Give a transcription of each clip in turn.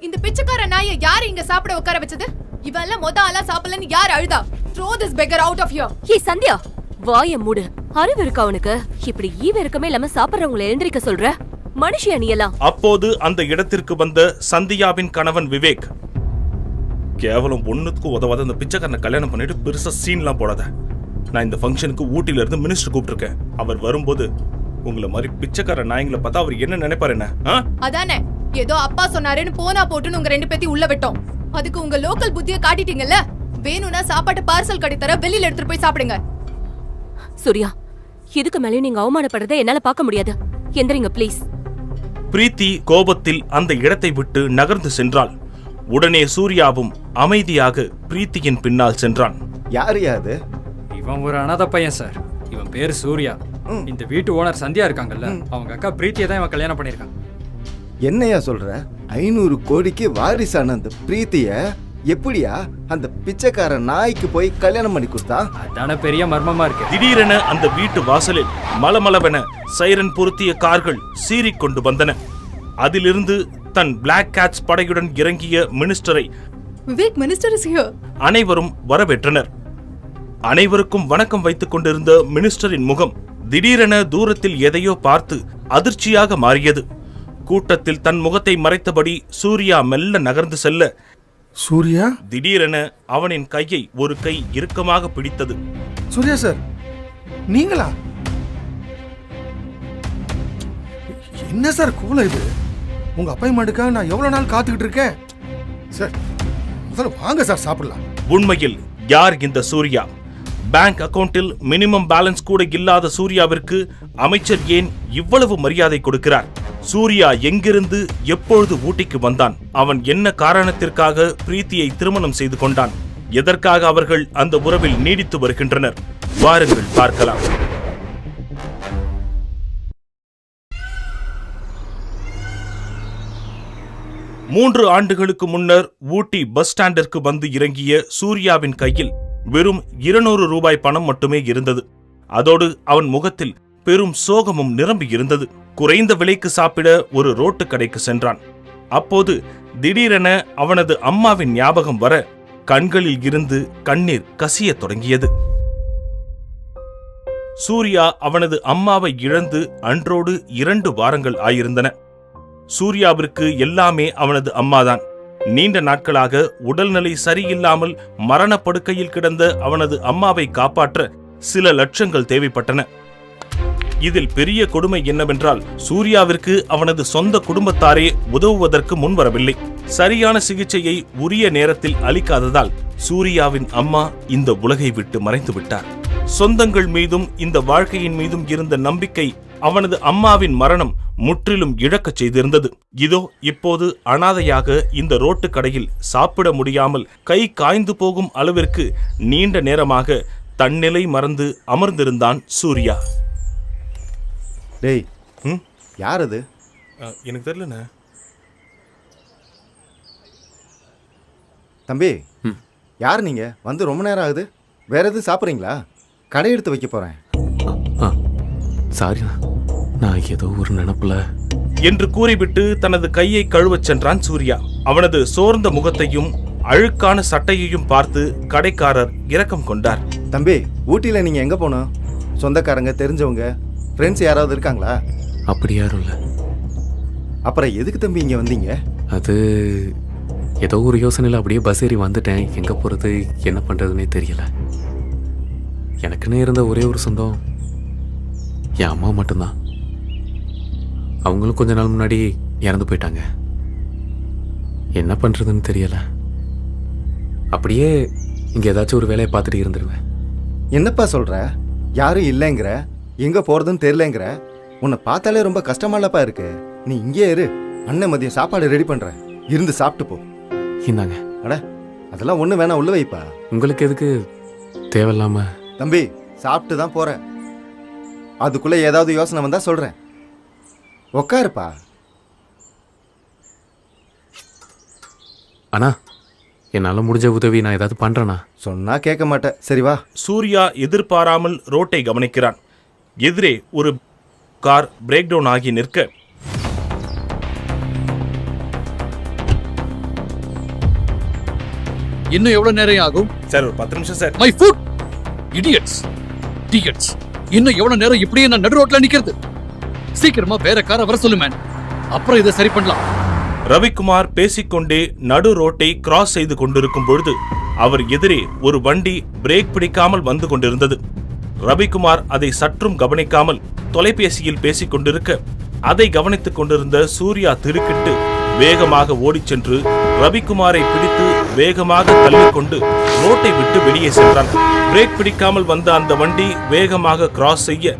இந்த பிச்சைக்கார நாயை யாரு இங்க சாப்பிட உட்கார வச்சது? இவன்ல ஆளா சாப்பிடலன்னு யார் அழுதா? Throw this beggar out of here. ஏய் சந்தியா, வாய மூடு. அறிவு இருக்கா உனக்கு? இப்படி ஈவிரக்கமே இல்லாம சாப்பிடுறவங்களை எழுந்திருக்க சொல்ற? மனுஷியா நீ எல்லாம்? அப்போது அந்த இடத்திற்கு வந்த சந்தியாவின் கணவன் விவேக், கேவலம் ஒண்ணுக்கு உதவாத அந்த பிச்சைக்காரனை கல்யாணம் பண்ணிட்டு பெருசா சீன்லாம் போடாத. நான் இந்த ஃபங்க்ஷனுக்கு ஊட்டில இருந்து மினிஸ்டர் கூப்பிட்டிருக்கேன். அவர் வரும்போது உங்களை மாதிரி பிச்சைக்கார நாயங்களை பார்த்தா அவர் என்ன நினைப்பாரு? என்ன அதானே, ஏதோ அப்பா சொன்னாருன்னு போனா போட்டுன்னு உங்க 2 பேத்தையும் உள்ள விட்டோம். அதுக்கு உங்க லோக்கல் புத்திய காட்டிட்டீங்கல்ல. வேணும்னா சாப்பாட்டு பார்சல் கட்டி தர, வெளியில எடுத்துட்டு போய் சாப்பிடுங்க. சூர்யா, இதுக்கு மேலே நீங்க அவமானப்படுறதை என்னால பார்க்க முடியாது. எந்திரிங்க ப்ளீஸ். பிரீத்தி கோபத்தில் அந்த இடத்தை விட்டு நகர்ந்து சென்றாள். உடனே சூர்யாவும் அமைதியாக பிரீத்தியின் பின்னால் சென்றான். யாரு அது? இவன் ஒரு அனாதை பையன் சார். இவன் பேரு சூர்யா. இந்த வீட்டு ஓனர் சந்தியா இருக்காங்கல்ல, அவங்க அக்கா பிரீத்தியை தான் இவன் கல்யாணம் பண்ணிருக்கான். என்னையா சொல்ற? 500 கோடிக்கு வாரிசான அந்த பிரீத்திய எப்படியா அந்த பிச்சைக்கார நாய்க்கு போய் கல்யாணம் பண்ணி கொடுத்தா? அதான பெரிய மர்மமா இருக்கு. திடீரென அந்த வீட்டு வாசலில் மலமளவென சைரன் பொருத்திய கார்கள் சீறிக்கொண்டு வந்தன. அதிலிருந்து தன் பிளாக் கேட்ஸ் படையுடன் இறங்கிய மினிஸ்டரை விவேக், மினிஸ்டர் இஸ் ஹியர். அனைவரும் வரவேற்றனர். அனைவருக்கும் வணக்கம் வைத்துக் கொண்டிருந்த மினிஸ்டரின் முகம் திடீரென தூரத்தில் எதையோ பார்த்து அதிர்ச்சியாக மாறியது. கூட்டத்தில் தன் முகத்தை மறைத்தபடி சூர்யா மெல்ல நகர்ந்து செல்ல, சூர்யா, திடீரென அவனின் கையை ஒரு கை இறுக்கமாக பிடித்தது. சூர்யா சார், நீங்களா? என்ன சார் கூல இது? உங்க அப்பாயின்மெண்ட்டுக்காக நான் எவ்வளவு நாள் காத்துக்கிட்டு இருக்கேன் சார். முதல்ல வாங்க சார், சாப்பிடலாம். உண்மையில் யார் இந்த சூர்யா? பேங்க் அக்கவுண்டில் மினிமம் பேலன்ஸ் கூட இல்லாத சூர்யாவிற்கு அமைச்சர் ஏன் இவ்வளவு மரியாதை கொடுக்கிறார்? சூர்யா எங்கிருந்து எப்பொழுது ஊட்டிக்கு வந்தான்? அவன் என்ன காரணத்திற்காக பிரீத்தியை திருமணம் செய்து கொண்டான்? எதற்காக அவர்கள் அந்த உறவில் நீடித்து வருகின்றனர்? வாருங்கள் பார்க்கலாம். மூன்று ஆண்டுகளுக்கு முன்னர் ஊட்டி பஸ் ஸ்டாண்டிற்கு வந்து இறங்கிய சூர்யாவின் கையில் வெறும் 200 ரூபாய் பணம் மட்டுமே இருந்தது. அதோடு அவன் முகத்தில் பெரும் சோகமும் நிரம்பி இருந்தது. குறைந்த விலைக்கு சாப்பிட ஒரு ரோட்டு கடைக்கு சென்றான். அப்போது திடீரென அவனது அம்மாவின் ஞாபகம் வர கண்களில் இருந்து கண்ணீர் கசியத் தொடங்கியது. சூர்யா அவனது அம்மாவை இழந்து அன்றோடு 2 வாரங்கள் ஆயிருந்தன. சூர்யாவிற்கு எல்லாமே அவனது அம்மாதான். நீண்ட நாட்களாக உடல்நிலை சரியில்லாமல் மரணப்படுக்கையில் கிடந்த அவனது அம்மாவை காப்பாற்ற சில லட்சங்கள் தேவைப்பட்டன. இதில் பெரிய கொடுமை என்னவென்றால், சூர்யாவிற்கு அவனது சொந்த குடும்பத்தாரே உதவுவதற்கு முன்வரவில்லை. சரியான சிகிச்சையை உரிய நேரத்தில் அளிக்காததால் சூர்யாவின் அம்மா இந்த உலகை விட்டு மறைந்து விட்டார். சொந்தங்கள் மீதும் இந்த வாழ்க்கையின் மீதும் இருந்த நம்பிக்கை அவனது அம்மாவின் மரணம் முற்றிலும் இழக்கச் செய்திருந்தது. இதோ இப்போது அனாதையாக இந்த ரோட்டு கடையில் சாப்பிட முடியாமல் கை காய்ந்து போகும் அளவிற்கு நீண்ட நேரமாக தன்னிலை மறந்து அமர்ந்திருந்தான் சூர்யா. டேய், யார் அது? எனக்கு தெரியலண்ணே. தம்பி, யார் நீங்க? வந்து ரொம்ப நேரம் ஆகுது. வேற எதுவும் சாப்பிட்றீங்களா? கடை எடுத்து வைக்க போறேன். சாரி, நான் ஏதோ ஒரு நினைப்புல என்று கூறிவிட்டு தனது கையை கழுவச் சென்றான் சூர்யா. அவனது சோர்ந்த முகத்தையும் அழுக்கான சட்டையையும் பார்த்து கடைக்காரர் இரக்கம் கொண்டார். தம்பி, ஊட்டியில நீங்க எங்க போனோம்? சொந்தக்காரங்க, தெரிஞ்சவங்க, ஃப்ரெண்ட்ஸ் யாராவது இருக்காங்களா? அப்படி யாரும் இல்லை. அப்புறம் எதுக்கு தம்பி இங்க வந்தீங்க? அது ஏதோ ஒரு யோசனையில் அப்படியே பஸ் ஏறி வந்துட்டேன். எங்கே போகிறது, என்ன பண்ணுறதுனே தெரியல. எனக்குன்னு இருந்த ஒரே ஒரு சொந்தம் என் அம்மா மட்டும்தான். அவங்களும் கொஞ்ச நாள் முன்னாடி இறந்து போயிட்டாங்க. என்ன பண்ணுறதுன்னு தெரியல. அப்படியே இங்கே ஏதாச்சும் ஒரு வேலையை பார்த்துட்டு இருந்துருவேன். என்னப்பா சொல்ற? யாரும் இல்லைங்கிற, எங்க போறதுன்னு தெரியலங்கிற. உன்னை பார்த்தாலே ரொம்ப கஷ்டமாலப்பா இருக்கு. நீ இங்கே இரு, அண்ணன் மதியம் சாப்பாடு ரெடி பண்றேன், இருந்து சாப்பிட்டு போ. இந்தாங்க. அட, அதெல்லாம் ஒண்ணு வேணா, உள்ள வைப்பா. உங்களுக்கு எதுக்கு தேவையில்லாம? தம்பி, சாப்பிட்டு தான் போறேன். அதுக்குள்ள ஏதாவது யோசனை வந்தா சொல்றேன். உக்காருப்பா. அண்ணா, என்னால் முடிஞ்ச உதவி நான் ஏதாவது பண்றேனா? சொன்னா கேட்க மாட்டேன். சரி வா. சூர்யா எதிர்பாராமல் ரோட்டை கவனிக்கிறான். எதிரே ஒரு கார் பிரேக் டவுன் ஆகி நிற்க இன்னும் எவ்வளவு நேரம் ஆகும்? சார் ஒரு 10 நிமிஷம் சார். My foot idiots. இன்னும் எவ்வளவு நேரம் இப்படியே நான் நடு ரோட்ல நிக்கிறது? சீக்கிரமா வேற காரை வர சொல்லு மேன். அப்புறம் இதை சரி பண்ணலாம். ரவிக்குமார் பேசிக்கொண்டே நடு ரோட்டை கிராஸ் செய்து கொண்டிருக்கும் பொழுது அவர் எதிரே ஒரு வண்டி பிரேக் பிடிக்காமல் வந்து கொண்டிருந்தது. ரவிக்குமார் அதை சற்றும் கவனிக்காமல் தொலைபேசியில் பேசிக் கொண்டிருக்க அதை கவனித்துக் கொண்டிருந்த சூர்யா திடுக்கிட்டு வேகமாக ஓடிச் சென்று ரவிக்குமாரை பிடித்து வேகமாக தள்ளிக்கொண்டு ரோட்டை விட்டு வெளியே சென்றான். பிரேக் பிடிக்காமல் வந்த அந்த வண்டி வேகமாக கிராஸ் செய்ய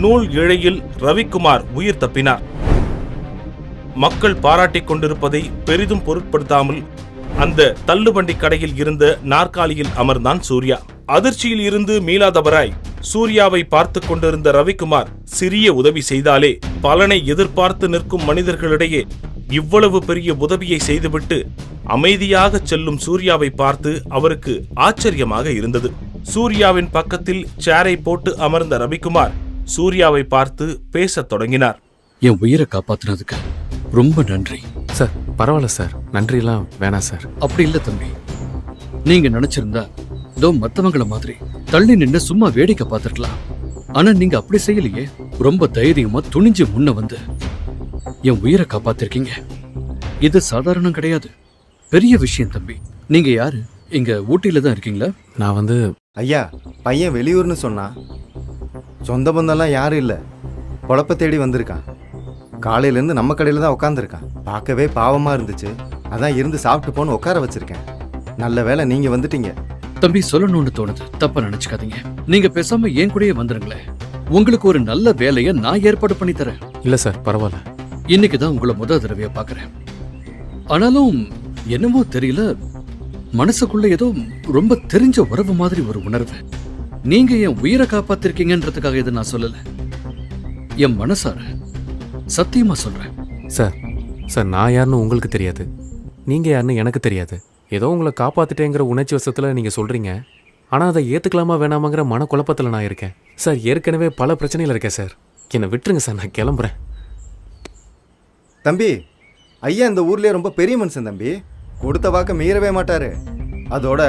நூல் இழையில் ரவிக்குமார் உயிர் தப்பினார். மக்கள் பாராட்டிக் கொண்டிருப்பதை பெரிதும் பொருட்படுத்தாமல் அந்த தள்ளுவண்டி கடையில் இருந்த நாற்காலியில் அமர்ந்தான் சூர்யா. அதிர்ச்சியில் இருந்து மீளாதவராய் சூர்யாவை பார்த்து கொண்டிருந்த ரவிக்குமார் சிறிய உதவி செய்தாலே பலனை எதிர்பார்த்து நிற்கும் மனிதர்களிடையே இவ்வளவு பெரிய உதவியை செய்துவிட்டு அமைதியாக செல்லும் சூர்யாவை பார்த்து அவருக்கு ஆச்சரியமாக இருந்தது. சூர்யாவின் பக்கத்தில் சேரை போட்டு அமர்ந்த ரவிக்குமார் சூர்யாவை பார்த்து பேசத் தொடங்கினார். என் உயிரை காப்பாத்தினதுக்கு ரொம்ப நன்றி சார். பரவாயில்ல சார், நன்றியெல்லாம் வேணாம் சார். அப்படி இல்ல தம்பி, நீங்க நினைச்சிருந்தா இதோ மத்தவங்கள மாதிரி தள்ளி நின்று சும்மா வேடிக்கை பார்த்துருக்கலாம். ஆனா நீங்க அப்படி செய்யலையே. ரொம்ப தைரியமா துணிஞ்சு முன்ன வந்து என் உயிரை காப்பாத்திருக்கீங்க. இது சாதாரணம் கிடையாது, பெரிய விஷயம் தம்பி. நீங்க யாரு? இங்க ஊட்டியில தான் இருக்கீங்களா? நான் வந்து ஐயா, பையன் வெளியூர்னு சொன்னா சொந்த பந்தம்லாம் யாரும் இல்லை. பொழப்ப தேடி வந்திருக்கான். காலையிலேருந்து நம்ம கடையில் தான் உட்காந்துருக்கான். பார்க்கவே பாவமாக இருந்துச்சு, அதான் இருந்து சாப்பிட்டு போன்னு உட்கார வச்சிருக்கேன். நல்ல வேளை நீங்கள் வந்துட்டீங்க. தம்பி, சொல்லணும்னு தோணுது, தப்பா நினைச்சுக்காதீங்க. நீங்க பேசாம என் கூடயே வந்துருங்களேன். உங்களுக்கு ஒரு நல்ல வேலையை நான் ஏற்பாடு பண்ணி தரேன். இல்லை சார், பரவாயில்ல. இன்னைக்கு தான் உங்களை முதல் தடவையா பார்க்கறேன். ஆனாலும் என்னமோ தெரியல, மனசுக்குள்ள ஏதோ ரொம்ப தெரிஞ்ச உறவு மாதிரி ஒரு உணர்வு. நீங்க என் உயிரை காப்பாத்திருக்கீங்கன்றதுக்காக இதை நான் சொல்லல, என் மனசார சத்தியமா சொல்றேன். சார் நான் யாருன்னு உங்களுக்கு தெரியாது, நீங்க யாருன்னு எனக்கு தெரியாது. ஏதோ உங்களை காப்பாத்திட்டேங்கிற உணர்ச்சி வசத்துல நீங்க சொல்றீங்க. ஆனா அதை ஏத்துக்கலாமா வேணாமாங்கிற மனக்குழப்பத்துல நான் இருக்கேன் சார். ஏற்கனவே பல பிரச்சனைகள் இருக்கேன் சார். என்னை விட்டுருங்க சார், நான் கிளம்புறேன். தம்பி, ஐயா இந்த ஊர்லயே ரொம்ப பெரிய மனுஷன் தம்பி. கொடுத்த வாக்க மீறவே மாட்டாரு. அதோட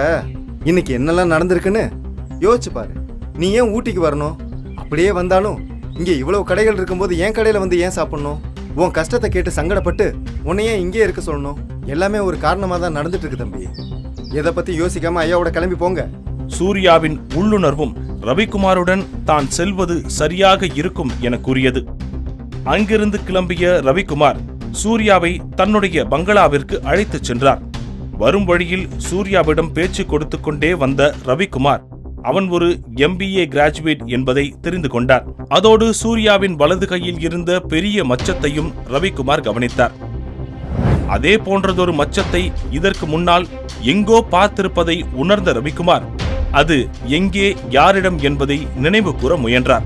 இன்னைக்கு என்னெல்லாம் நடந்திருக்குன்னு யோசிச்சு பாரு. நீ ஏன் ஊட்டிக்கு வரணும்? அப்படியே வந்தாலும் இங்கே இவ்வளவு கடைகள் இருக்கும்போது என் கடையில் வந்து ஏன் சாப்பிடணும்? உன் கஷ்டத்தை கேட்டு சங்கடப்பட்டு உன்னையே இங்கே இருக்க சொல்லணும்? எல்லாமே ஒரு காரணமாக தான் நடந்துட்டு இருக்கு தம்பி. எதை பற்றி யோசிக்காம ஐயாவோட கிளம்பி போங்க. சூர்யாவின் உள்ளுணர்வும் ரவிக்குமாருடன் தான் செல்வது சரியாக இருக்கும் என கூறியது. அங்கிருந்து கிளம்பிய ரவிக்குமார் சூர்யாவை தன்னுடைய பங்களாவிற்கு அழைத்துச் சென்றார். வரும் வழியில் சூர்யாவிடம் பேச்சு கொடுத்து கொண்டே வந்த ரவிக்குமார் அவன் ஒரு MBA கிராஜுவேட் என்பதை தெரிந்து கொண்டார். அதோடு சூர்யாவின் வலது கையில் இருந்த பெரிய மச்சத்தையும் ரவிக்குமார் கவனித்தார். அதே போன்றதொரு மச்சத்தை இதற்கு முன்னால் எங்கோ பார்த்திருப்பதை உணர்ந்த ரவிக்குமார் அது எங்கே, யாரிடம் என்பதை நினைவு கூற முயன்றார்.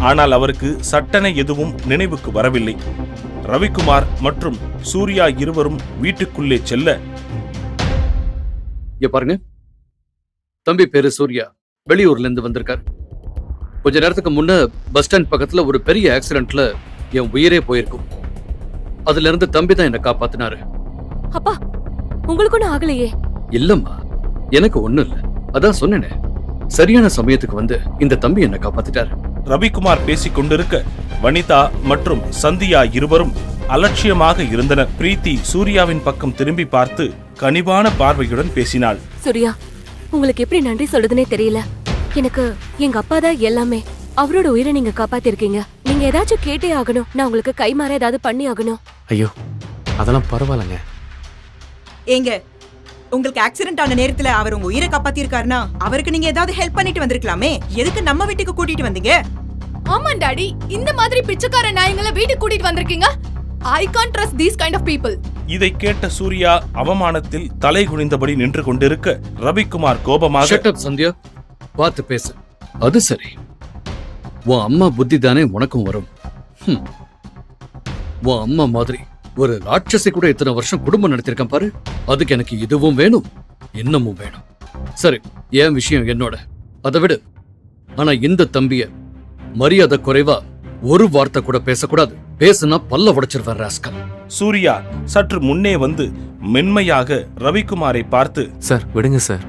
ஆனால் அவருக்கு சட்டென எதுவும் நினைவுக்கு வரவில்லை. ரவிக்குமார் மற்றும் சூர்யா இருவரும் வீட்டுக்குள்ளே செல்ல, பாருங்க, தம்பி பேரு சூர்யா, வெளியூர்ல இருந்து வந்திருக்காரு. கொஞ்ச நேரத்துக்கு முன்ன பஸ் ஸ்டாண்ட் பக்கத்துல ஒரு பெரிய ஆக்சிடென்ட்ல என் உயிரே போயிருக்கும். அதுல இருந்து தம்பி தான் என்ன காப்பாத்தினாரு. அப்பா, உங்களுக்கு ஒண்ணும் ஆகலையே? இல்லம்மா, எனக்கு ஒண்ணும் இல்ல. அதான் சொன்னேனே, சரியான சமயத்துக்கு வந்து இந்த தம்பி என்ன காப்பாத்திட்டாரு. ரவிக்குமார் பேசிக் கொண்டிருக்க வனிதா மற்றும் சந்தியா இருவரும் அலட்சியமாக இருந்தனர். பிரீத்தி சூர்யாவின் பக்கம் திரும்பி பார்த்து கனிவான பார்வையுடன் பேசினாள். சூர்யா, உங்களுக்கு எப்படி நன்றி சொல்றதுனே தெரியல. எனக்கு எங்க அப்பா தான் எல்லாமே. அவரோட உயிரை நீங்க காப்பாத்திருக்கீங்க. நீங்க ஏதாச்சும் கேட்டே ஆகணும். நான் உங்களுக்கு கைமாற ஏதாவது பண்ணி ஆகணும். ஐயோ, அதெல்லாம் பரவாயில்லைங்க. ஏங்க, உங்களுக்கு ஆக்சிடென்ட் ஆன நேரத்துல அவர் உங்க உயிரை காப்பாத்திருக்காருன்னா அவருக்கு நீங்க ஏதாவது ஹெல்ப் பண்ணிட்டு வந்திருக்கலாமே. எதுக்கு நம்ம வீட்டுக்கு கூட்டிட்டு வந்தீங்க? ஆமா டாடி, இந்த மாதிரி பிச்சைக்கார நாயங்களை வீட்டுக்கு கூட்டிட்டு வந்திருக்கீங்க. I can't trust these kind of people. இதை கேட்ட சூர்யா அவமானத்தில் தலை குனிந்தபடி நின்று கொண்டிருக்க ரவிக்குமார் கோபமாக, Shut up, சந்தியா, பார்த்து பேசு. அது சரி, உன் அம்மா புத்தி தானே உனக்கும் வரும். உன் அம்மா மாதிரி ஒரு ராட்சசி கூட இத்தனை வருஷம் குடும்பம் நடத்திருக்கேன் பாரு. அதுக்கு எனக்கு இதுவும் வேணும், இன்னமும் வேணும். சரி, என் விஷயம் என்னோட, அதை விடு. ஆனா இந்த தம்பிய மரியாதை குறைவா ஒரு வார்த்தை கூட பேசக்கூடாது. பேசுனா பல்ல உடைச்சிருவேன் ராஸ்கல். சூர்யா சற்று முன்னே வந்து மென்மையாக ரவிக்குமாரை பார்த்து, சார் விடுங்க சார்,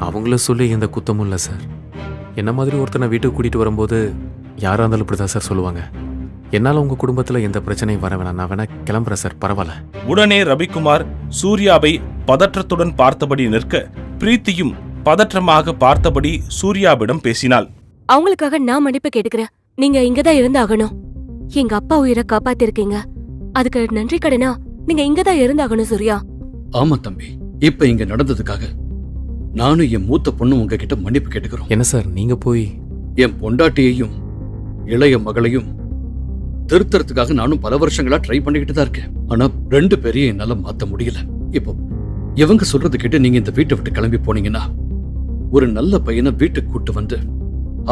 அவங்கள சொல்லி எந்த குத்தமும் இல்லை சார். என்ன மாதிரி ஒருத்தனை வீட்டுக்கு கூட்டிட்டு வரும்போது யாரா இருந்தாலும் இப்படிதான் சார் சொல்லுவாங்க. என்னால உங்க குடும்பத்துல எந்த பிரச்சனையும் வர வேணாம், நான் வேணா கிளம்புறேன் சார், பரவாயில்ல. உடனே ரவிக்குமார் சூர்யாவை பதற்றத்துடன் பார்த்தபடி நிற்க, பிரீத்தியும் பதற்றமாக பார்த்தபடி சூர்யாவிடம் பேசினாள். அவங்களுக்காக நான் மன்னிப்பு கேட்டுக்கிறேன். நீங்க இங்கதான் இருந்தாகணும். எங்க அப்பா உயிரை காப்பாத்திருக்கீங்க, அதுக்கு நன்றி கடனா நீங்க இங்கதான் இருந்தாகணும் சூர்யா. ஆமா தம்பி, இப்ப இங்க நடந்ததுக்காக நானும் என் மூத்த பொண்ணு உங்ககிட்ட மன்னிப்பு கேட்டுக்கிறோம். என்ன சார் நீங்க போய் என் பொண்டாட்டியையும் இளைய மகளையும் திருத்தறதுக்காக நானும் பல வருஷங்களா ட்ரை பண்ணிக்கிட்டு தான் இருக்கேன். ஆனா 2 பேரையும் என்னால மாத்த முடியல. இப்போ இவங்க சொல்றது கேட்டு நீங்க இந்த வீட்டை விட்டு கிளம்பி போனீங்கன்னா ஒரு நல்ல பையனை வீட்டுக்கு கூட்டு வந்து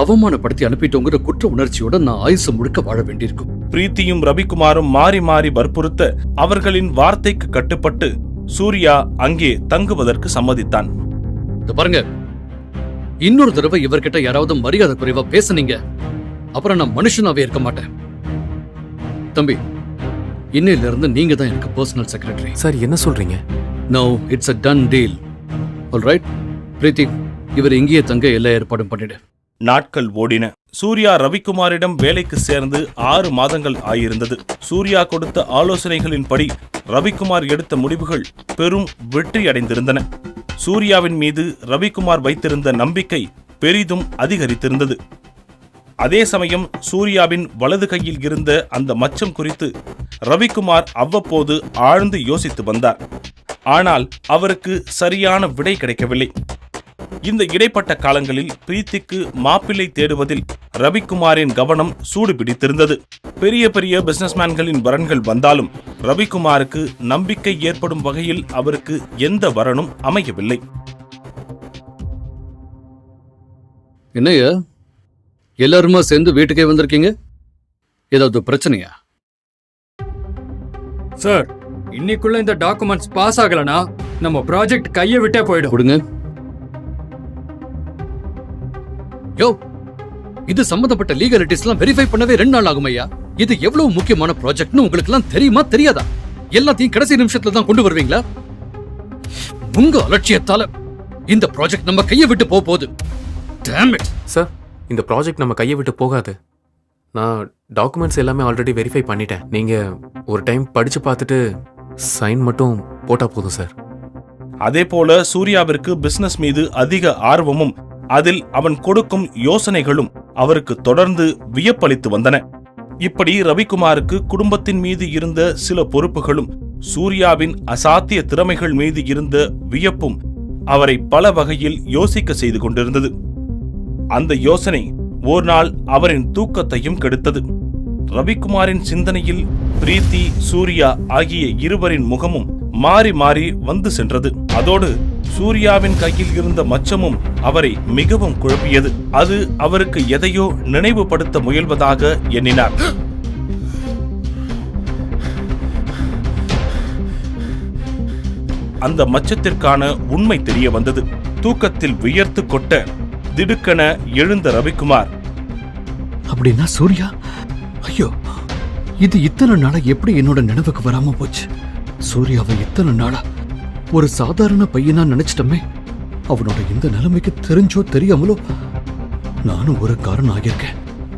அவமானப்படுத்தி அனுப்பிட்டோங்கிற குற்ற உணர்ச்சியோட நான் ஆயுசு முழுக்க வாழ வேண்டியிருக்கும். பிரீத்தியும் ரவிக்குமாரும் மாறி மாறி வற்புறுத்த அவர்களின் வார்த்தைக்கு கட்டுப்பட்டு சூர்யா அங்கே தங்குவதற்கு சம்மதித்தான். பாருங்க, இன்னொரு தடவை இவர்கிட்ட யாராவது மரியாதை குறைவா பேசுனீங்க, அப்புறம் நான் மனுஷனாவே இருக்க மாட்டேன். தம்பி, இன்னையில இருந்து நீங்க தான் எனக்கு பர்சனல் செக்ரட்டரி. சார் என்ன சொல்றீங்க? No, it's a done deal. All right, Preethi, இவர் இங்கேயே தங்க எல்லா ஏற்பாடும் பண்ணிடு. நாட்கள் ஓடின. சூர்யா ரவிக்குமாரிடம் வேலைக்கு சேர்ந்து 6 மாதங்கள் ஆயிருந்தது. சூர்யா கொடுத்த ஆலோசனைகளின்படி ரவிக்குமார் எடுத்த முடிவுகள் பெரும் வெற்றி அடைந்திருந்தன. சூர்யாவின் மீது ரவிக்குமார் வைத்திருந்த நம்பிக்கை பெரிதும் அதிகரித்திருந்தது. அதே சமயம் சூர்யாவின் வலது கையில் இருந்த அந்த மச்சம் குறித்து ரவிக்குமார் அவ்வப்போது ஆழ்ந்து யோசித்து வந்தார். ஆனால் அவருக்கு சரியான விடை கிடைக்கவில்லை. இந்த இடைப்பட்ட காலங்களில் பிரீத்திக்கு மாப்பிள்ளை தேடுவதில் ரவிக்குமாரின் கவனம் சூடு பிடித்திருந்தது. பெரிய பெரிய பிசினஸ்மேன்களின் வரன்கள் வந்தாலும் ரவிக்குமாருக்கு நம்பிக்கை ஏற்படும் வகையில் அவருக்கு எந்த வரனும் அமையவில்லை. என்னையா எல்லாருமா சேர்ந்து வீட்டுக்கே வந்திருக்கீங்க? ஏதாவது பிரச்சனையா? சார், இன்னைக்குள்ள இந்த டாக்குமெண்ட்ஸ் பாஸ் ஆகலனா நம்ம ப்ராஜெக்ட் கையை விட்டே போயிடும். கொடுங்க. யோ, இது சம்பந்தப்பட்ட லீகலிட்டிஸ் எல்லாம் வெரிஃபை பண்ணவே 2 நாள் ஆகும் ஐயா. இது எவ்வளவு முக்கியமான ப்ராஜெக்ட்னு உங்களுக்கு எல்லாம் தெரியுமா தெரியாதா? எல்லாத்தையும் கடைசி நிமிஷத்துல தான் கொண்டு வருவீங்களா? உங்க அலட்சியத்தால இந்த ப்ராஜெக்ட் நம்ம கையை விட்டு போகுது. Damn it. சார், இந்த ப்ராஜெக்ட் நம்ம கையை விட்டு போகாது. நான் டாக்குமெண்ட்ஸ் எல்லாமே ஆல்ரெடி வெரிஃபை பண்ணிட்டேன். நீங்க ஒரு டைம் படிச்சு பார்த்துட்டு சைன் மட்டும் போட்டா போதும் சார். அதே போல சூர்யாவிற்கு பிசினஸ் மீது அதிக ஆர்வமும் அதில் அவன் கொடுக்கும் யோசனைகளும் அவருக்கு தொடர்ந்து வியப்பளித்து வந்தன. இப்படி ரவிக்குமாருக்கு குடும்பத்தின் மீது இருந்த சில பொறுப்புகளும் சூர்யாவின் அசாத்திய திறமைகள் மீது இருந்த வியப்பும் அவரை பல வகையில் யோசிக்க செய்து கொண்டிருந்தது. அந்த யோசனை ஒரு நாள் அவரின் தூக்கத்தையும் கெடுத்தது. ரவிக்குமாரின் சிந்தனையில் பிரீத்தி, சூர்யா ஆகிய இருவரின் முகமும் மாறி மாறி வந்து சென்றது. அதோடு சூர்யாவின் கையில் இருந்த மச்சமும் அவரை மிகவும் குழப்பியது. அது அவருக்கு எதையோ நினைவுபடுத்த முயல்வதாக எண்ணினார். அந்த மச்சத்திற்கான உண்மை தெரிய வந்தது. தூக்கத்தில் வியர்த்து கொட்ட திடுக்கென எழுந்த ரவிக்குமார், அப்படின்னா சூர்யா, ஐயோ, இது இத்தனை நாளா எப்படி என்னோட நினைவுக்கு வராம போச்சு? சூர்யாவை இத்தனை நாளா ஒரு சாதாரண பையனா நினைச்சிட்டமே. அவனோட இந்த நிலைமைக்கு தெரிஞ்சோ தெரியாமலோ நானும் ஒரு காரணம் ஆகியிருக்கேன்.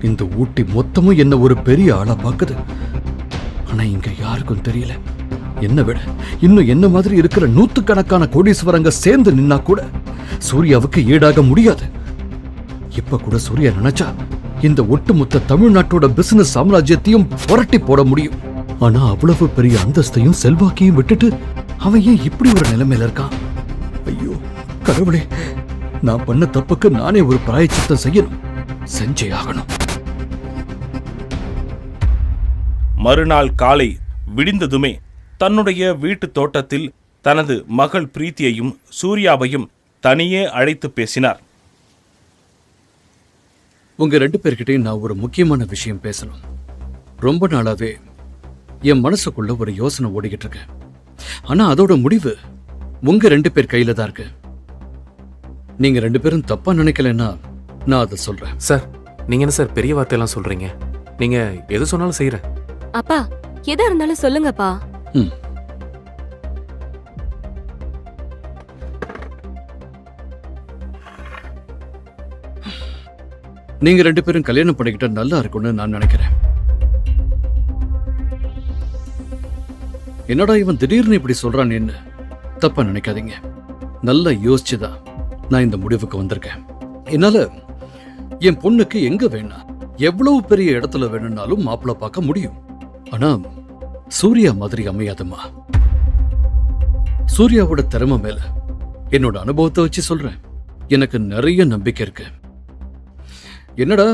இந்த ஊட்டி மொத்தமும் என்ன ஒரு பெரிய ஆளா பாக்குது. ஆனா இங்க யாருக்கும் தெரியல. என்ன விட இன்னும் என்ன மாதிரி இருக்கிற 100கணக்கான கோடீஸ்வரங்க சேர்ந்து நின்னா கூட சூர்யாவுக்கு ஈடாக முடியாது. இப்ப கூட சூர்யா நினைச்சா இந்த ஒட்டுமொத்த தமிழ்நாட்டோட பிசினஸ் சாம்ராஜ்யத்தையும் புரட்டி போட முடியும். ஆனா அவ்வளவு பெரிய அந்தஸ்தையும் செல்வாக்கையும் விட்டுட்டு அவன் ஏன் இப்படி ஒரு நிலைமையில இருக்கான்? ஐயோ கடவுளே, நான் பண்ண தப்புக்கு நானே ஒரு பிராயச்சித்தம் செய்யணும், செஞ்சே ஆகணும். மறுநாள் காலை விடிந்ததுமே தன்னுடைய வீட்டு தோட்டத்தில் தனது மகள் பிரீத்தியையும் சூர்யாவையும் தனியே அழைத்து பேசினார். உங்க 2 பேர்கிட்டையும் நான் ஒரு முக்கியமான விஷயம் பேசணும். ரொம்ப நாளாவே என் மனசுக்குள்ள ஒரு யோசனை ஓடிக்கிட்டு இருக்கு. ஆனா அதோட முடிவு உங்க 2 பேர் கையில தான் இருக்கு. நீங்க 2 பேரும் தப்பா நினைக்கலன்னா நான் அதை சொல்றேன். சார், நீங்க என்ன சார் பெரிய வார்த்தையெல்லாம் சொல்றீங்க? நீங்க எது சொன்னாலும் செய்யறேன். அப்பா எதா இருந்தாலும் சொல்லுங்கப்பா. ம். நீங்க 2 பேரும் கல்யாணம் பண்ணிக்கிட்டா நல்லா இருக்கும்னு நான் நினைக்கிறேன். என்னடா இவன் திடீர்னு இப்படி சொல்றானேன்னு தப்பா நினைக்காதீங்க. நல்லா யோசிச்சுதான் நான் இந்த முடிவுக்கு வந்திருக்கேன். என்னால என் பொண்ணுக்கு எங்க வேணா எவ்வளவு பெரிய இடத்துல வேணும்னாலும் மாப்பிள்ளை பார்க்க முடியும். ஆனா சூர்யா மாதிரி அமையாதம்மா. சூர்யாவோட திறமை மேல என்னோட அனுபவத்தை வச்சு சொல்றேன். எனக்கு நிறைய நம்பிக்கை இருக்கு. என்னடா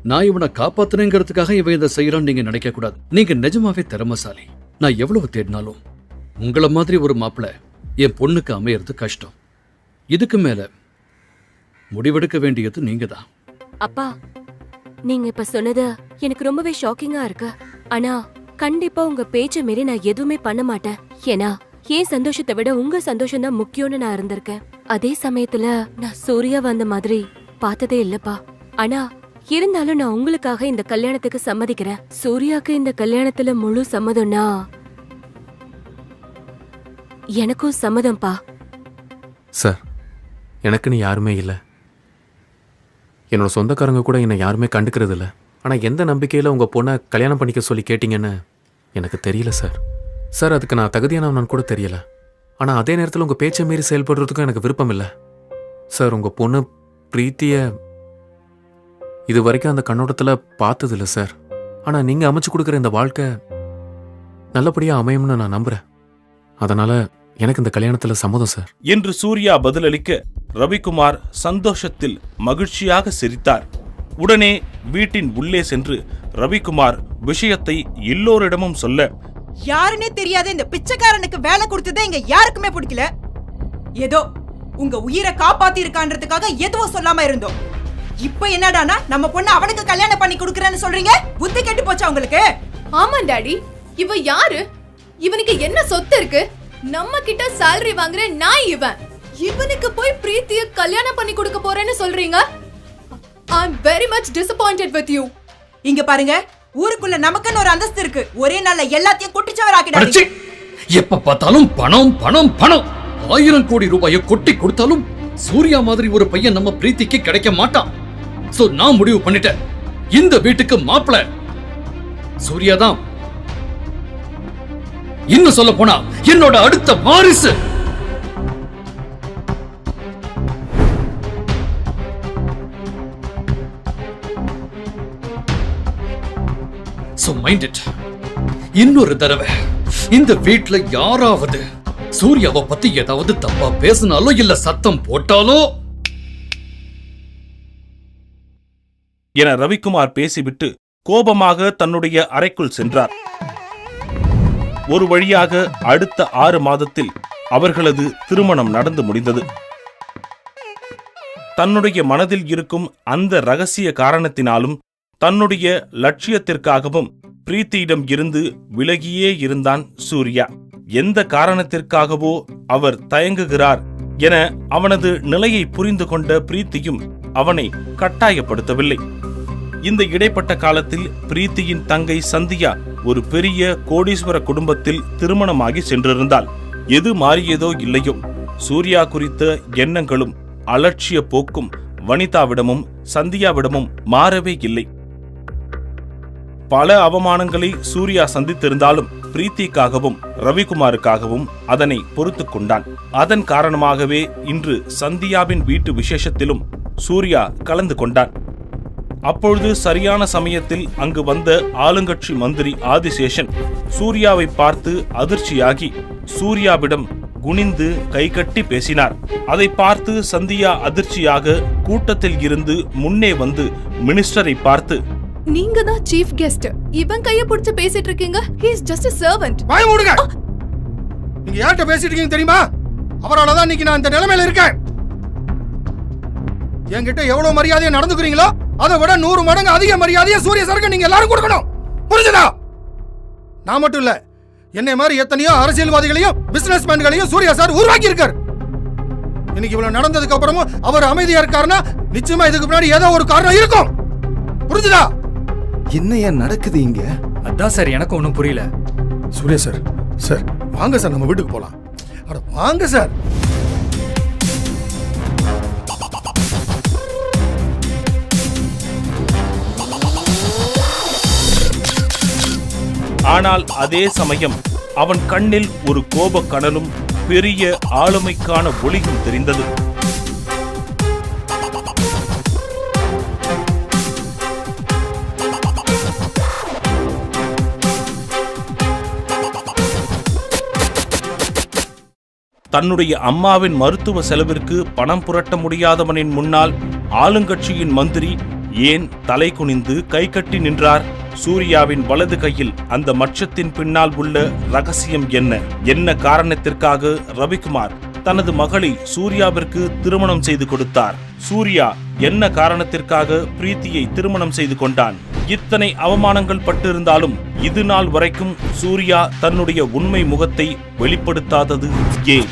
நான் இவனை காப்பாத்துனேங்கிறதுக்காக இவன் இதை செய்யறான்னு நீங்க நினைக்க கூடாது. நீங்க நிஜமாவே திறமைசாலி. நான் எவ்வளவு தேடினாலும் உங்களை மாதிரி ஒரு மாப்பிள்ளை என் பொண்ணுக்கு அமையறது கஷ்டம். இதுக்கு மேல முடிவெடுக்க வேண்டியது நீங்க தான். அப்பா நீங்க இப்ப சொன்னது எனக்கு ரொம்பவே ஷாக்கிங்கா இருக்கு. ஆனா கண்டிப்பா உங்க பேச்ச மீறி நான் எதுவுமே பண்ண மாட்டேன். ஏன்னா என் சந்தோஷத்தை விட உங்க சந்தோஷம் தான் முக்கியம்னு நான் இருந்திருக்கேன். அதே சமயத்துல நான் சூர்யா வந்த மாதிரி பார்த்ததே இல்லப்பா. ஆனா இருந்தாலும் நான் உங்களுக்காக இந்த கல்யாணத்துக்கு சம்மதிக்கிறேன். சூர்யாக்கு இந்த கல்யாணத்துல முழு சம்மதம்னா எனக்கும் சம்மதம்பா. சார், எனக்குன்னு யாருமே இல்லை. என்னோட சொந்தக்காரங்க கூட என்னை யாருமே கண்டுக்கிறது இல்லை. ஆனால் எந்த நம்பிக்கையில் உங்கள் பொண்ணை கல்யாணம் பண்ணிக்க சொல்லி கேட்டிங்கன்னு எனக்கு தெரியல சார். சார், அதுக்கு நான் தகுதியானவனான்னு கூட தெரியல. ஆனால் அதே நேரத்தில் உங்கள் பேச்சை மீறி செயல்படுறதுக்கும் எனக்கு விருப்பம் இல்லை சார். உங்கள் பொண்ணு பிரீத்தியை இது வரைக்கும் அந்த கண்ணோட்டத்தில் பார்த்ததில்ல சார். ஆனால் நீங்கள் அமைச்சு கொடுக்குற இந்த வாழ்க்கை நல்லபடியாக அமையும்னு நான் நம்புகிறேன். அதனால் எனக்கு இந்த கல்யாணத்தில் சம்மதம் சார் என்று சூர்யா பதிலளிக்க ரவிக்குமார் சந்தோஷத்தில் மகிழ்ச்சியாக சிரித்தார். உடனே வீட்டின் உள்ளே சென்று ரவிக்குமார் விஷயத்தை எல்லோரிடமும் சொல்ல, யாருன்னே தெரியாத இந்த பிச்சைக்காரனுக்கு வேலை கொடுத்ததே இங்க யாருக்குமே பிடிக்கல. ஏதோ உங்க உயிரை காப்பாத்தி இருக்கான்றதுக்காக எதுவும் சொல்லாம இருந்தோம். இப்ப என்னடானா நம்ம பொண்ணு அவனுக்கு கல்யாணம் பண்ணி கொடுக்கறேன்னு சொல்றீங்க. புத்தி கெட்டு போச்சா உங்களுக்கு? ஆமா டாடி, இவ யாரு? இவனுக்கு என்ன சொத்து இருக்கு? நம்ம கிட்ட salary வாங்குற நான் இவனுக்கு போய் பிரீத்திய கல்யாணம் பண்ணி கொடுக்க போறேன்னு சொல்றீங்க? I'm very much disappointed with you. இங்க பாருங்க, ஊருக்குள்ள நமக்குன்னு ஒரு அந்தஸ்து இருக்கு. ஒரே நாள்ல எல்லாத்தையும் குட்டிச்சவர் ஆக்கிடாதீங்க. எப்ப பார்த்தாலும் பணம் பணம் பணம். 1000 கோடி ரூபாயை கொட்டி கொடுத்தாலும் சூர்யா மாதிரி ஒரு பையன் நம்ம பிரீத்திக்கு கிடைக்க மாட்டான். சோ நான் முடிவு பண்ணிட்டேன், இந்த வீட்டுக்கு மாப்பிள்ளை சூர்யா தான். இன்னும் சொல்ல போனா என்னோட அடுத்த வாரிசு. So mind it. இன்னொரு தடவை இந்த வீட்ல யாராவது சூர்யாவை பத்தி ஏதாவது தப்பா பேசினாலோ இல்ல சத்தம் போட்டாலோ என ரவிக்குமார் பேசிவிட்டு கோபமாக தன்னுடைய அறைக்குள் சென்றார். ஒரு வழியாக அடுத்த 6 மாதத்தில் அவர்களது திருமணம் நடந்து முடிந்தது. தன்னுடைய மனதில் இருக்கும் அந்த ரகசிய காரணத்தினாலும் தன்னுடைய லட்சியத்திற்காகவும் பிரீத்தியிடம் இருந்து விலகியே இருந்தான் சூர்யா. எந்த காரணத்திற்காகவோ அவர் தயங்குகிறார் என அவனது நிலையை புரிந்து கொண்ட பிரீத்தியும் அவனை கட்டாயப்படுத்தவில்லை. இந்த இடைப்பட்ட காலத்தில் பிரீத்தியின் தங்கை சந்தியா ஒரு பெரிய கோடீஸ்வர குடும்பத்தில் திருமணமாகி சென்றிருந்தாள். எது மாறியதோ இல்லையோ, சூர்யா குறித்த எண்ணங்களும் அலட்சிய போக்கும் வனிதாவிடமும் சந்தியாவிடமும் மாறவே இல்லை. பல அவமானங்களை சூர்யா சந்தித்திருந்தாலும் பிரீத்திக்காகவும் ரவிக்குமாருக்காகவும் அதனை பொறுத்துக் கொண்டான். அதன் காரணமாகவே இன்று சந்தியாவின் வீட்டு விசேஷத்திலும் சூர்யா கலந்து கொண்டான். அப்பொழுது சரியான சமயத்தில் அங்கு வந்த ஆளுங்கட்சி மந்திரி ஆதிசேஷன் சூர்யாவை பார்த்து அதிர்ச்சியாகி சூர்யாவிடம் குனிந்து கைகட்டி பேசினார். அதை பார்த்து சந்தியா அதிர்ச்சியாக கூட்டத்தில் இருந்து முன்னே வந்து மினிஸ்டரை பார்த்து, நீங்க தான் சீஃப் கெஸ்ட், இவன் கைய பிடிச்சு பேசிட்டு இருக்கீங்க. he is just a servant. வாய மூடுங்க. நீங்க யார்கிட்ட பேசிட்டு இருக்கீங்க தெரியுமா? அவரால தான் இன்னைக்கு நான் இந்த நிலைமையில இருக்கேன். என்கிட்ட எவ்வளவு மரியாதையா நடந்துக்கிறீங்களோ அதை விட 100 மடங்கு அதிக மரியாதையா சூர்யா சாருக்கு நீங்க எல்லாரும் கொடுக்கணும். புரிஞ்சுதா? நான் மட்டும் இல்ல, என்னை மாதிரி எத்தனையோ அரசியல்வாதிகளையும் பிசினஸ்மேன்களையும் சூர்யா சார் உருவாக்கி இருக்கார். இன்னைக்கு இவ்வளவு நடந்ததுக்கு அப்புறமும் அவர் அமைதியா இருக்காருன்னா நிச்சயமா இதுக்கு முன்னாடி ஏதோ ஒரு காரணம் இருக்கும். புரிஞ்சுதா? என்ன ஏன் நடக்குது இங்க? அதான் சார் எனக்கு ஒன்றும் புரியல. சூர்யா சார், சார் வாங்க சார், நம்ம வீட்டுக்கு போலாம். அட வாங்க சார். ஆனால் அதே சமயம் அவன் கண்ணில் ஒரு கோபக் கனலும் பெரிய ஆளுமைக்கான ஒளியும் தெரிந்தது. தன்னுடைய அம்மாவின் மருத்துவ செலவிற்கு பணம் புரட்ட முடியாதவனின் முன்னால் ஆளுங்கட்சியின் மந்திரி ஏன் தலை குனிந்து கை கட்டி நின்றார்? சூர்யாவின் வலது கையில் அந்த மச்சத்தின் பின்னால் உள்ள ரகசியம் என்ன? என்ன காரணத்திற்காக ரவிக்குமார் தனது மகளை சூர்யாவிற்கு திருமணம் செய்து கொடுத்தார்? சூர்யா என்ன காரணத்திற்காக பிரீத்தியை திருமணம் செய்து கொண்டான்? இத்தனை அவமானங்கள் பட்டிருந்தாலும் இது நாள் வரைக்கும் சூர்யா தன்னுடைய உண்மை முகத்தை வெளிப்படுத்தாதது ஏன்?